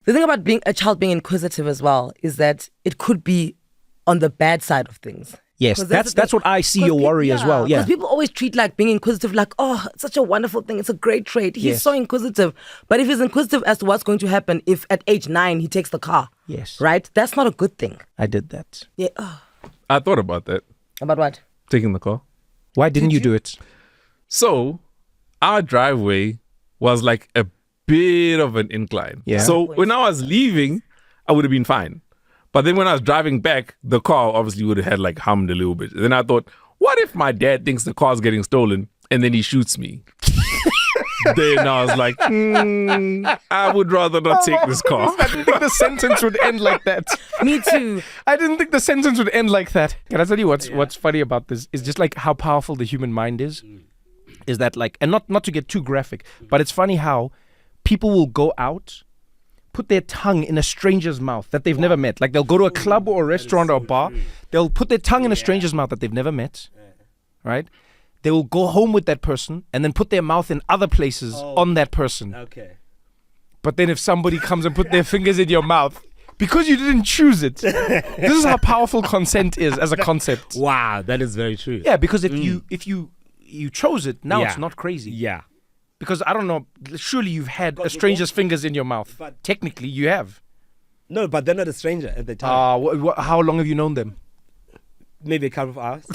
The thing about being a child being inquisitive as well is that it could be on the bad side of things. Yes, that's what I see your worry as well. Yeah, because people always treat like being inquisitive like, oh, it's such a wonderful thing. It's a great trait. He's so inquisitive. But if he's inquisitive as to what's going to happen if at age 9 he takes the car, right? That's not a good thing. I did that. Yeah. I thought about that. About what? Taking the car. Why didn't you do it? So our driveway was like a bit of an incline. Yeah. So when I was leaving, I would have been fine. But then when I was driving back, the car obviously would have had like hummed a little bit. Then I thought, what if my dad thinks the car's getting stolen and then he shoots me? Then I was like, I would rather not take this car. I didn't think the sentence would end like that. Me too. I didn't think the sentence would end like that. Can I tell you what's funny about this? Is just like how powerful the human mind is. Is that like, and not to get too graphic, but it's funny how people will go out, put their tongue in a stranger's mouth that they've never met. Like they'll go to a club or a restaurant or a bar. They'll put their tongue in a stranger's mouth that they've never met. Right? They will go home with that person and then put their mouth in other places on that person. Okay. But then if somebody comes and put their fingers in your mouth, because you didn't choose it, this is how powerful consent is as a concept. Wow, that is very true. Yeah, because if you chose it, now it's not crazy. Yeah. Because I don't know, surely you've had a stranger's fingers in your mouth. But technically, you have. No, but they're not a stranger at the time. How long have you known them? Maybe a couple of hours.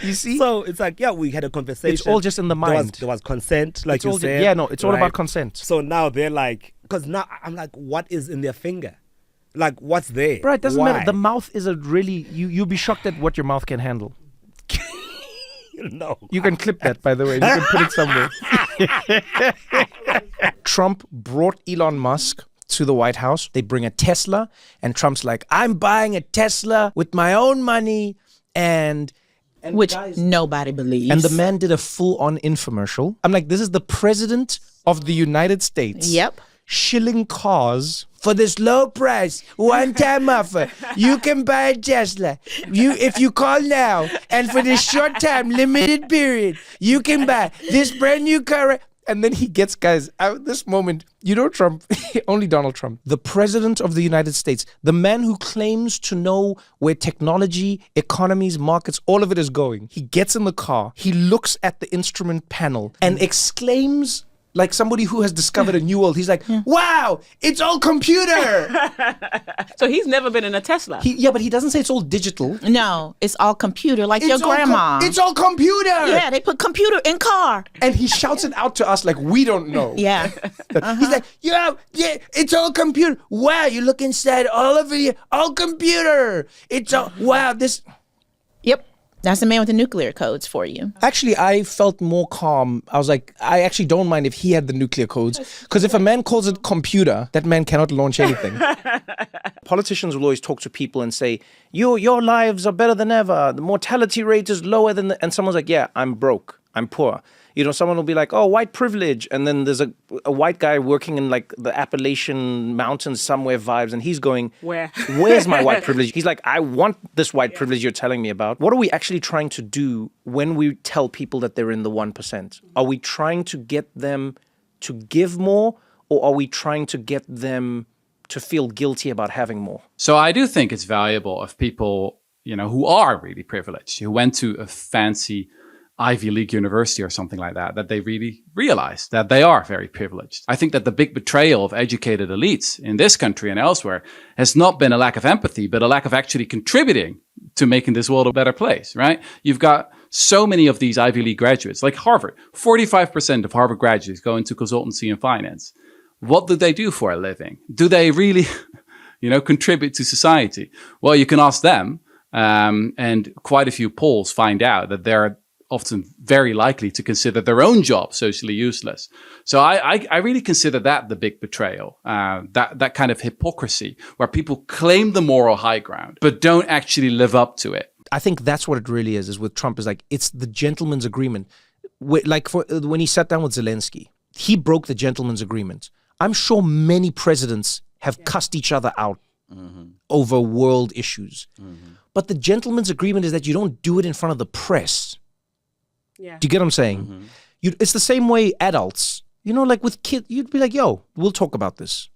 You see? So it's like, we had a conversation. It's all just in the mind. There was consent, like you said. It's all about consent. So now they're like, because now I'm like, what is in their finger? Like, what's there? Right, doesn't matter. The mouth is a really, you'll be shocked at what your mouth can handle. No. You can clip that, by the way. You can put it somewhere. Trump brought Elon Musk to the White House. They bring a Tesla, and Trump's like, I'm buying a Tesla with my own money, and which nobody believes. And the man did a full-on infomercial. I'm like, this is the president of the United States. Yep. Shilling cars for this low price, one-time offer. You can buy a Tesla. If you call now, and for this short time, limited period, you can buy this brand new car. And then he gets, guys, at this moment, Trump, only Donald Trump, the president of the United States, the man who claims to know where technology, economies, markets, all of it is going. He gets in the car, he looks at the instrument panel and exclaims, like somebody who has discovered a new world. He's like, wow, it's all computer. So he's never been in a Tesla. But he doesn't say it's all digital. No, it's all computer, like your grandma. It's all computer. Yeah, they put computer in car. And he shouts it out to us like we don't know. Yeah. He's like, yeah, it's all computer. Wow, you look inside all of it, all computer. It's all, wow, this. Yep. That's the man with the nuclear codes for you. Actually, I felt more calm. I was like, I actually don't mind if he had the nuclear codes. Because if a man calls it computer, that man cannot launch anything. Politicians will always talk to people and say, your lives are better than ever. The mortality rate is lower than... And someone's like, yeah, I'm broke. I'm poor. Someone will be like, oh, white privilege. And then there's a white guy working in like the Appalachian Mountains somewhere vibes. And he's going, where's my white privilege? He's like, I want this white privilege you're telling me about. What are we actually trying to do when we tell people that they're in the 1%? Are we trying to get them to give more? Or are we trying to get them to feel guilty about having more? So I do think it's valuable if people, who are really privileged, who went to a fancy Ivy League university or something like that, that they really realize that they are very privileged. I think that the big betrayal of educated elites in this country and elsewhere has not been a lack of empathy, but a lack of actually contributing to making this world a better place, right? You've got so many of these Ivy League graduates, like Harvard. 45% of Harvard graduates go into consultancy and finance. What do they do for a living? Do they really, contribute to society? Well, you can ask them, and quite a few polls find out that they're often very likely to consider their own job socially useless. So I really consider that the big betrayal, that kind of hypocrisy where people claim the moral high ground, but don't actually live up to it. I think that's what it really is with Trump, is like, it's the gentleman's agreement. Like when he sat down with Zelensky, he broke the gentleman's agreement. I'm sure many presidents have cussed each other out over world issues. But the gentleman's agreement is that you don't do it in front of the press. Yeah. Do you get what I'm saying? It's the same way adults You know, like with kids, you'd be like, yo, we'll talk about this.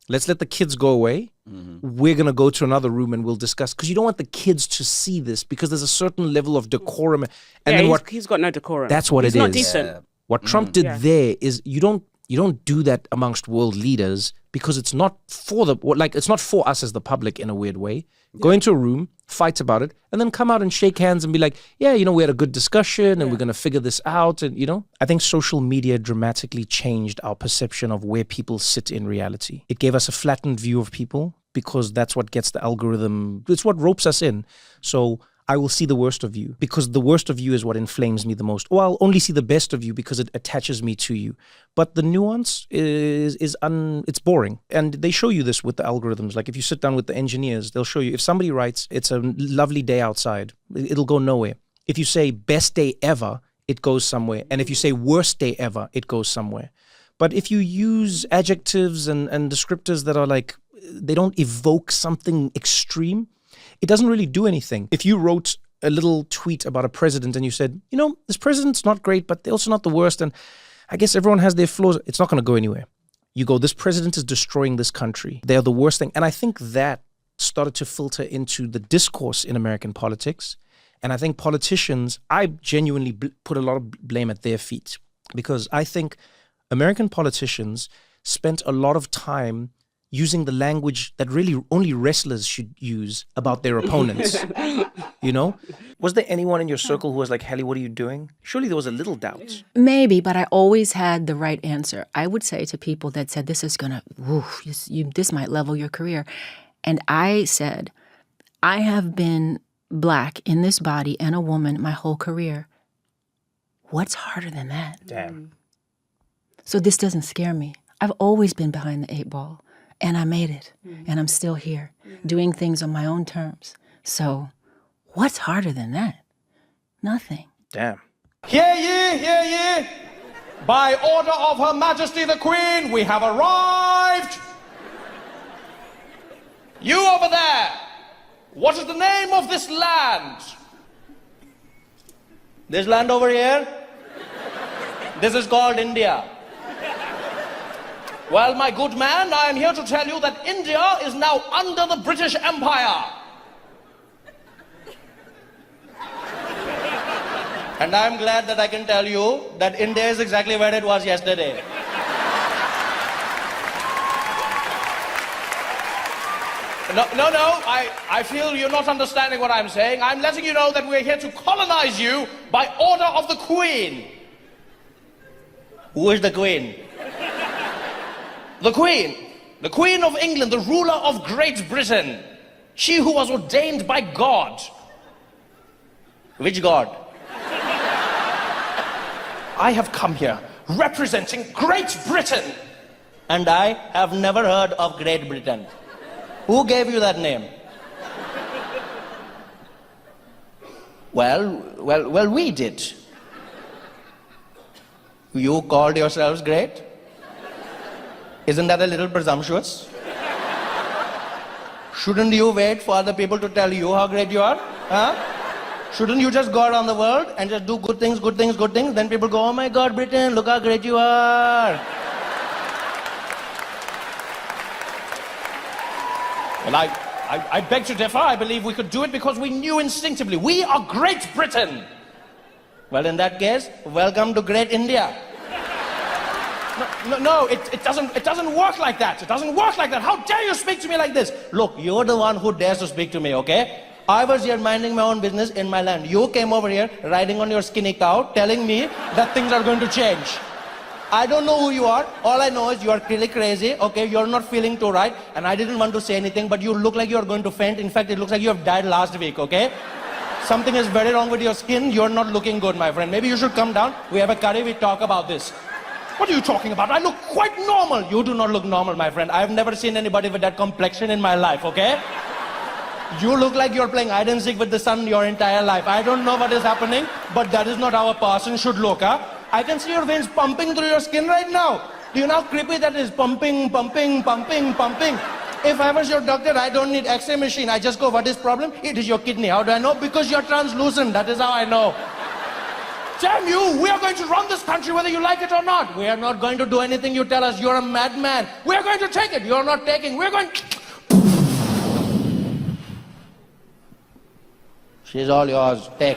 Let's let the kids go away. We're going to go to another room and we'll discuss. Because you don't want the kids to see this because there's a certain level of decorum. And then he's got no decorum. That's what he's it is. Not decent. What Trump did there is you don't do that amongst world leaders because it's not for it's not for us as the public in a weird way. Go into a room, fight about it, and then come out and shake hands and be like, yeah, we had a good discussion and we're going to figure this out. And, I think social media dramatically changed our perception of where people sit in reality. It gave us a flattened view of people because that's what gets the algorithm. It's what ropes us in. So I will see the worst of you because the worst of you is what inflames me the most. Or I'll only see the best of you because it attaches me to you. But the nuance it's boring. And they show you this with the algorithms. Like if you sit down with the engineers, they'll show you if somebody writes, it's a lovely day outside, it'll go nowhere. If you say best day ever, it goes somewhere. And if you say worst day ever, it goes somewhere. But if you use adjectives and descriptors that are like, they don't evoke something extreme, it doesn't really do anything. If you wrote a little tweet about a president and you said, this president's not great, but they're also not the worst, and I guess everyone has their flaws, it's not going to go anywhere. You go, this president is destroying this country. They're the worst thing. And I think that started to filter into the discourse in American politics. And I think politicians, I genuinely put a lot of blame at their feet because I think American politicians spent a lot of time using the language that really only wrestlers should use about their opponents. Was there anyone in your circle who was like, Hallie, what are you doing? Surely there was a little doubt. Maybe, but I always had the right answer. I would say to people that said, this is going to, this might level your career. And I said, I have been Black in this body and a woman my whole career. What's harder than that? Damn. So this doesn't scare me. I've always been behind the 8 ball. And I made it, and I'm still here, doing things on my own terms. So what's harder than that? Nothing. Damn. Hear ye, hear ye. By order of Her Majesty the Queen, we have arrived. You over there, what is the name of this land? This land over here, this is called India. Well, my good man, I am here to tell you that India is now under the British Empire. And I'm glad that I can tell you that India is exactly where it was yesterday. No, I feel you're not understanding what I'm saying. I'm letting you know that we're here to colonize you by order of the Queen. Who is the Queen? The Queen of England, the ruler of Great Britain. She who was ordained by God. Which God? I have come here representing Great Britain. And I have never heard of Great Britain. Who gave you that name? Well, we did. You called yourselves great? Isn't that a little presumptuous? Shouldn't you wait for other people to tell you how great you are? Huh? Shouldn't you just go around the world and just do good things, good things, good things? Then people go, oh my God, Britain, look how great you are. Well, I beg to differ. I believe we could do it because we knew instinctively. We are Great Britain. Well, in that case, welcome to Great India. No, it doesn't work like that. It doesn't work like that. How dare you speak to me like this? Look, you're the one who dares to speak to me, okay? I was here minding my own business in my land. You came over here riding on your skinny cow, telling me that things are going to change. I don't know who you are. All I know is you are really crazy, okay? You're not feeling too right, and I didn't want to say anything, but you look like you're going to faint. In fact, it looks like you have died last week, okay? Something is very wrong with your skin. You're not looking good, my friend. Maybe you should come down. We have a curry. We talk about this. What are you talking about? I look quite normal. You do not look normal, my friend. I've never seen anybody with that complexion in my life, okay? You look like you're playing hide and seek with the sun your entire life. I don't know what is happening, but that is not how a person should look, huh? I can see your veins pumping through your skin right now. Do you know how creepy that is? Pumping, pumping, pumping, pumping. If I was your doctor, I don't need X-ray machine. I just go, what is problem? It is your kidney. How do I know? Because you're translucent. That is how I know. Damn you, we are going to run this country whether you like it or not. We are not going to do anything you tell us. You're a madman. We are going to take it. You're not taking. We're going... She's all yours. Take.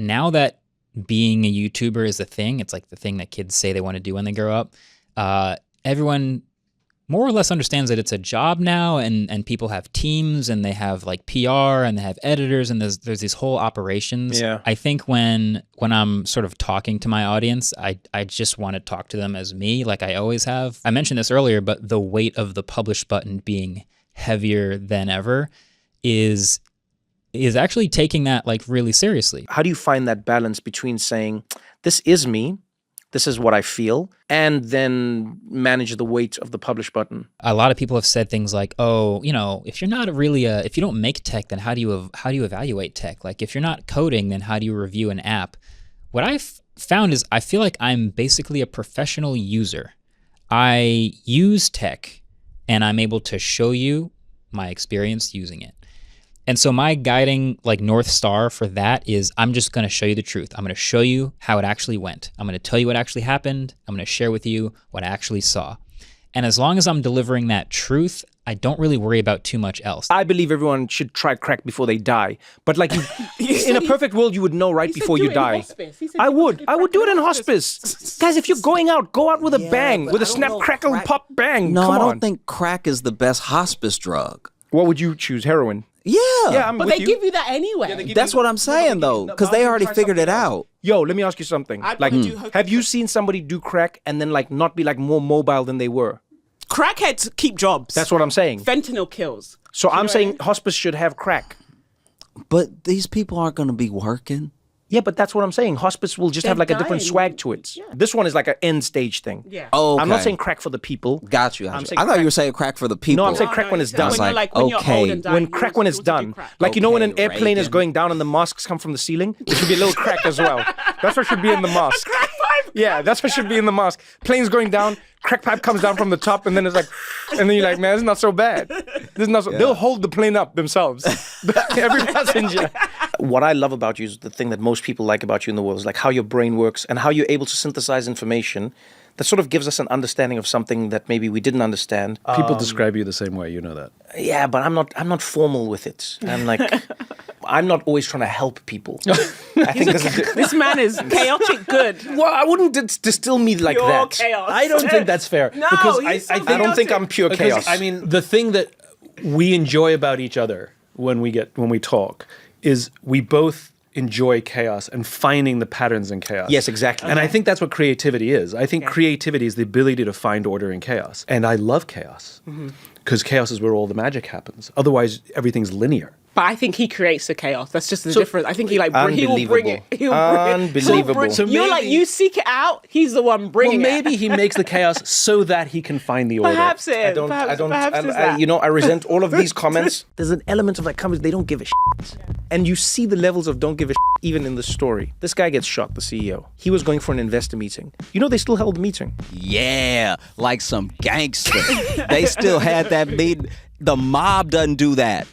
Now that being a YouTuber is a thing, it's like the thing that kids say they want to do when they grow up, everyone more or less understands that it's a job now, and people have teams and they have like PR and they have editors and there's these whole operations. Yeah. I think when I'm sort of talking to my audience, I just want to talk to them as me, like I always have. I mentioned this earlier, but the weight of the publish button being heavier than ever is actually taking that like really seriously. How do you find that balance between saying, this is me, this is what I feel, and then manage the weight of the publish button? A lot of people have said things like, oh, you know, if you're not really if you don't make tech, then how do you evaluate tech? Like if you're not coding, then how do you review an app? What I've found is I feel like I'm basically a professional user. I use tech and I'm able to show you my experience using it. And so my guiding like North Star for that is I'm just going to show you the truth. I'm going to show you how it actually went. I'm going to tell you what actually happened. I'm going to share with you what I actually saw. And as long as I'm delivering that truth, I don't really worry about too much else. I believe everyone should try crack before they die. But like in a perfect world, you would know right before you die. I would do it in hospice. Guys, if you're going out, go out with a bang, with a snap, crackle, pop, bang. No, Come I don't on. think crack is the best hospice drug. What would you choose? Heroin? Yeah. Yeah, but they give you that anyway. That's what I'm saying, though, because they already figured it out. Yo, let me ask you something. Like, have you seen somebody do crack and then like not be like more mobile than they were? Crackheads keep jobs. That's what I'm saying. Fentanyl kills. So I'm saying hospice should have crack. But these people aren't going to be working. Yeah, but that's what I'm saying. Hospice will just have like a different swag to it. Yeah. This one is like an end stage thing. Yeah. Oh, okay. I'm not saying crack for the people. Got you. I'm saying I thought you were saying crack for the people. No, I'm saying crack when it's done. I was like, okay. When crack when it's done. Like, you know when an airplane is going down and the masks come from the ceiling? There should be a little crack as well. That's what should be in the mask. Crack pipe? Yeah, that's what should be in the mask. Plane's going down, crack pipe comes down from the top, and then it's like, and then you're like, man, this is not so bad. This is not so. Yeah. They'll hold the plane up themselves. Every passenger. What I love about you is the thing that most people like about you in the world is like how your brain works and how you're able to synthesize information that sort of gives us an understanding of something that maybe we didn't understand. People describe you the same way, you know that. Yeah, but I'm not formal with it. I'm like, I'm not always trying to help people. I think this man is chaotic good. Well, I wouldn't distill me like You're that. Chaos. I don't think that's fair. No, because I don't think I'm pure chaos. I mean, the thing that we enjoy about each other when we talk is we both enjoy chaos and finding the patterns in chaos. Yes, exactly. And I think that's what creativity is. I think creativity is the ability to find order in chaos. And I love chaos because chaos is where all the magic happens. Otherwise, everything's linear. But I think he creates the chaos. That's just the difference. I think he will bring it. Unbelievable. So you're like, you seek it out. He's the one bringing it. Maybe he makes the chaos so that he can find the order. Perhaps it. Perhaps you know, I resent all of these comments. There's an element of like comments, they don't give a shit. And you see the levels of don't give a shit even in the story. This guy gets shot, the CEO. He was going for an investor meeting. You know, they still held the meeting. Yeah, like some gangster. They still had that meeting. The mob doesn't do that.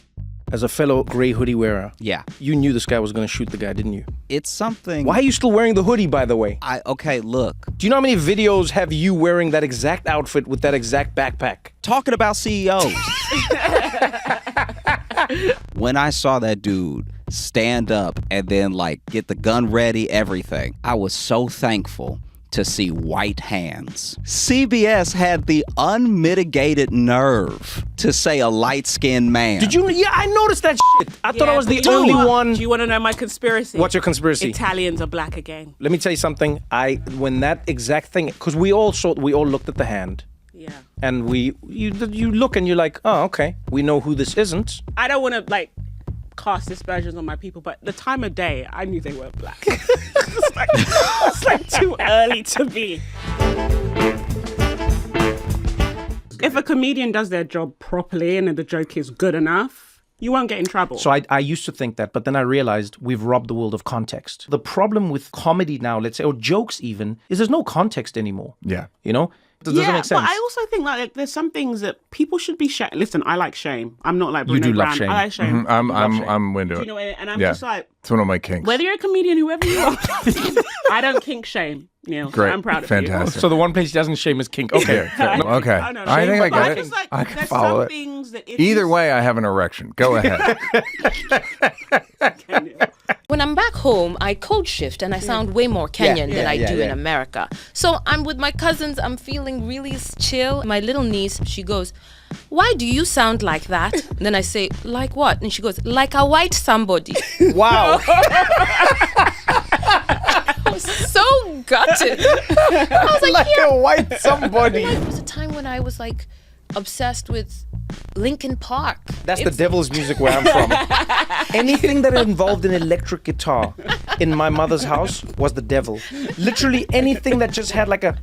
As a fellow gray hoodie wearer, yeah, you knew this guy was going to shoot the guy, didn't you? It's something. Why are you still wearing the hoodie, by the way? Okay, look. Do you know how many videos have you wearing that exact outfit with that exact backpack? Talking about CEOs. When I saw that dude stand up and then like get the gun ready, everything, I was so thankful to see white hands. CBS had the unmitigated nerve to say a light-skinned man. Did you? Yeah, I noticed that shit. I thought I was the only one. Do you want to know my conspiracy? What's your conspiracy? Italians are black again. Let me tell you something. When that exact thing, because we all looked at the hand. Yeah. And you look and you're like, oh, okay, we know who this isn't. I don't want to like cast aspersions on my people, but the time of day, I knew they were black. It's like too early to be. If a comedian does their job properly and the joke is good enough, you won't get in trouble. So I used to think that, but then I realized we've robbed the world of context. The problem with comedy now, let's say, or jokes even, is there's no context anymore. Yeah. You know? Does it make sense? But I also think like there's some things that people should be Listen, I like shame. I'm not like You Bruno do love Brand. shame. I like shame. I'm into Do it. you know what I mean? And I'm Yeah. just like, it's one of my kinks. whether you're a comedian, whoever you are, I don't kink shame. Neil, Great. so I'm proud of Fantastic. you. So the one place he doesn't shame is kink. Okay. No, okay. I think I get it. I can follow it. Either way, I have an erection. Go ahead. When I'm back home, I code shift and I sound way more Kenyan than I do in America. So I'm with my cousins, I'm feeling really chill. My little niece, she goes, "Why do you sound like that?" And then I say, "Like what?" And she goes, "Like a white somebody." Wow. I was so gutted. I was like a white somebody. There was a time when I was like obsessed with Linkin Park. That's the devil's music where I'm from. Anything that involved an electric guitar in my mother's house was the devil. Literally anything that just had like a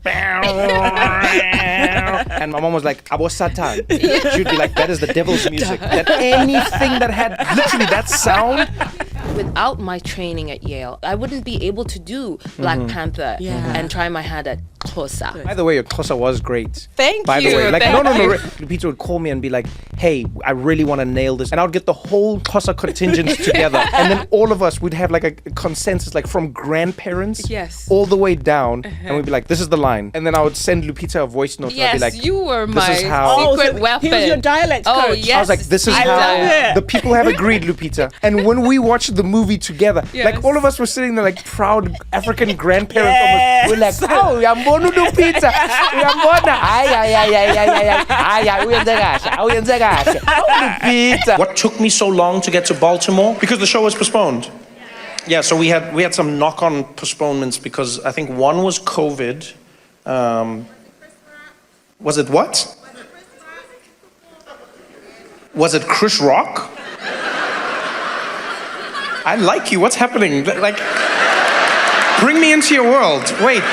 and my mom was like, "Abo Satan." She'd be like, "That is the devil's music." That anything that had literally that sound. Without my training at Yale, I wouldn't be able to do Black Panther and try my hand at Xhosa. By the way, your Xhosa was great. Thank By you. the way, like Thank no. you. Lupita would call me and be like, "Hey, I really want to nail this," and I would get the whole Xhosa contingent together, and then all of us would have like a consensus, like from grandparents, all the way down, and we'd be like, "This is the line," and then I would send Lupita a voice note. Yes, and I'd be like, you were "This my is how." secret weapon. He was your dialect Oh coach. yes, I was like, "This is I how love it. the people have agreed, Lupita." And when we watched the movie together, like all of us were sitting there like proud African grandparents. Almost. We're like, "Oh, I'm going to do pizza. I'm going to What took me so long to get to Baltimore? Because the show was postponed. Yeah, so we had some knock-on postponements because I think one was COVID. Was it what? Was it Chris Rock? I like you. What's happening? Like, bring me into your world. Wait.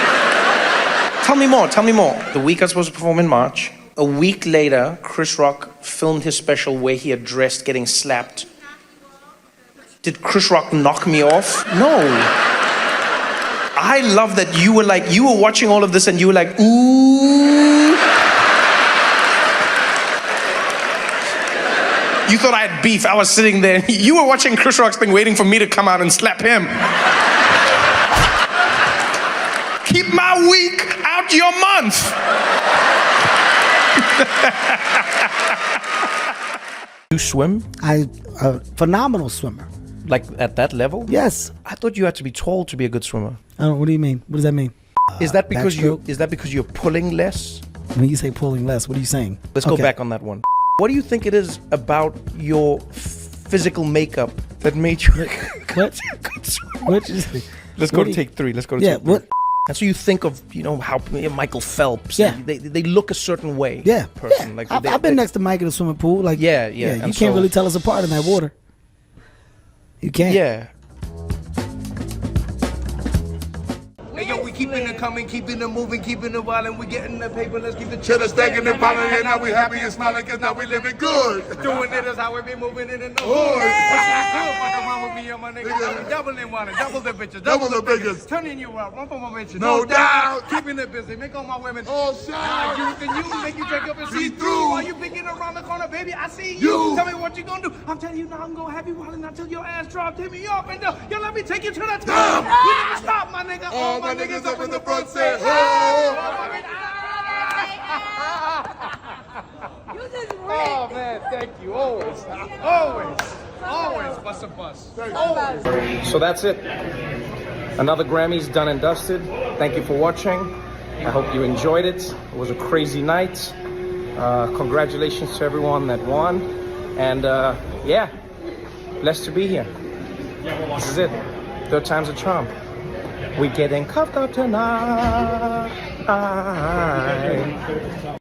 Tell me more. The week I was supposed to perform in March. A week later, Chris Rock filmed his special where he addressed getting slapped. Did Chris Rock knock me off? No. I love that you were watching all of this and you were like, ooh. You thought I had beef. I was sitting there. You were watching Chris Rock's thing waiting for me to come out and slap him. Keep my week out your month. You swim? I'm a phenomenal swimmer. Like at that level? Yes. I thought you had to be tall to be a good swimmer. What do you mean? What does that mean? Is that because backstroke? you're pulling less? When you say pulling less, what are you saying? Let's go back on that one. What do you think it is about your physical makeup that made you what? Let's go to take three. Let's go to take three. What? And so you think of, how Michael Phelps. Yeah. They look a certain way. Yeah. Person. Yeah. Like I've been next to Mike in the swimming pool. Like Yeah. You And can't really tell us apart in that water. You can't. Yeah. Hey, yo, we keeping it coming, keeping it moving, keeping it wild, and we getting the paper. Let's keep the cheddar stacking and piling, and now we happy and smiling, cause now we living good. Doing it is how we be moving it in the hood. Fuck around with me and my niggas. I'm doubling one, double the bitches, double the biggest. Turning you out, run for my bitches. No doubt. Keeping it busy, make all my women all shine. You can make you drink up and see through. While you picking around the corner, baby, I see you. Tell me what you gonna do. I'm telling you now, I'm gonna have you wildin' until your ass drop. Take me up and down. Yo, let me take you to the top. You never stop, my nigga. All my niggas up in the front say, oh man, thank you. Always bust a bus. So that's it. Another Grammy's done and dusted. Thank you for watching. I hope you enjoyed it. It was a crazy night. Congratulations to everyone that won. And blessed to be here. This is it. Third time's a charm. We getting cuffed up tonight.